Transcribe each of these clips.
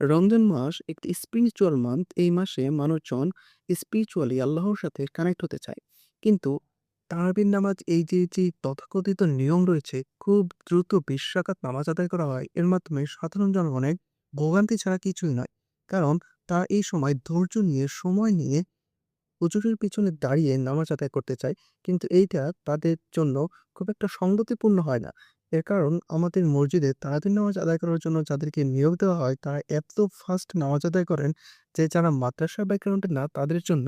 রমজান মাস একটি spiritual month. এই মাসে মানুষজন স্পিরিচুয়ালি আল্লাহর সাথে কানেক্ট হতে চায়। কিন্তু তারাবির নামাজ এই যে তথাকথিত নিয়ম রয়েছে, খুব দ্রুত ২০ রাকাত নামাজ আদায় করা হয়। এর মাধ্যমে সাধারণ জনগণের ভোগান্তি ছাড়া কিছুই নয়। কারণ তারা এই সময় ধৈর্য নিয়ে, সময় নিয়ে হুজুরের পিছনে দাঁড়িয়ে নামাজ আদায় করতে চায়। কিন্তু এইটা তাদের জন্য খুব একটা সঙ্গতিপূর্ণ হয় না। এর কারণ আমাদের মসজিদে তারাবির নামাজ আদায় করার জন্য যাদেরকে নিয়োগ দেওয়া হয়, তারা এত ফাস্ট নামাজ আদায় করেন যে যারা মাদ্রাসা ব্যাকগ্রাউন্ডের না, তাদের জন্য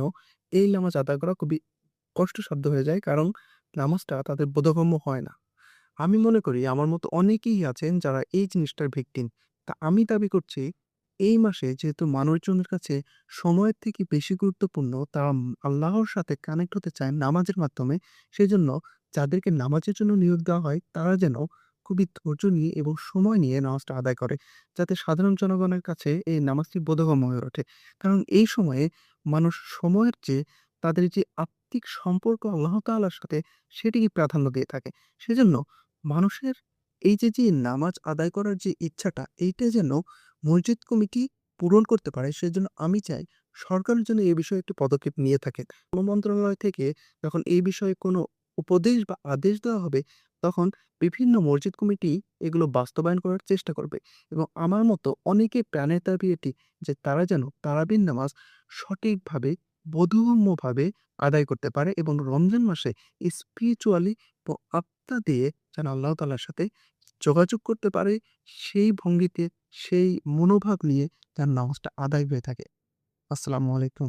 এই নামাজ আদায় করা খুবই কষ্টসাধ্য হয়ে যায়। কারণ নামাজটা তাদের বোধগম্য হয় না। আমি মনে করি আমার মতো অনেকেই আছেন যারা এই জিনিসটার ভিকটিম। তা আমি দাবি করছি, এই মাসে যেহেতু মানুষজনের কাছে সময়ের থেকে বেশি গুরুত্বপূর্ণ, তারা আল্লাহর সাথে কানেক্ট হতে চায় নামাজের মাধ্যমে। সেজন্য যাদেরকে নামাজের জন্য নিয়োগ দেওয়া হয়, তারা যেন খুবই ধৈর্য নিয়ে এবং সময় নিয়ে নামাজটা আদায় করে। যাতে সাধারণ জনগণের কাছে এই নামাজটি বোধগম্য হয়ে ওঠে। কারণ এই সময়ে মানুষ সময়ের চেয়ে তাদের যে আত্মিক সম্পর্ক আল্লাহ তাআলার সাথে, সেটিকে প্রাধান্য দিয়ে থাকে। সেজন্য মানুষের এই যে নামাজ আদায় করার যে ইচ্ছাটা, এইটা যেন মসজিদ কমিটি পূরণ করতে পারে, সেজন্য আমি চাই সরকারের যেন এ বিষয়ে একটি পদক্ষেপ নিয়ে থাকে। শ্রম মন্ত্রণালয় থেকে যখন এই বিষয়ে কোনো উপদেশ বা আদেশ দেওয়া হবে, তখন বিভিন্ন মসজিদ কমিটি এগুলো বাস্তবায়ন করার চেষ্টা করবে। এবং আমার মতো অনেকে প্রাণের দাবি এটি যে তারা যেন তারাবির নামাজ সঠিকভাবে, বোধগম্যভাবে আদায় করতে পারে এবং রমজান মাসে স্পিরিচুয়ালি ও আত্মা দিয়ে যেন আল্লাহ তাআলার সাথে যোগাযোগ করতে পারে, সেই ভঙ্গিতে, সেই মনোভাব নিয়ে যেন নামাজটা আদায় হয়ে থাকে। আসসালামু আলাইকুম।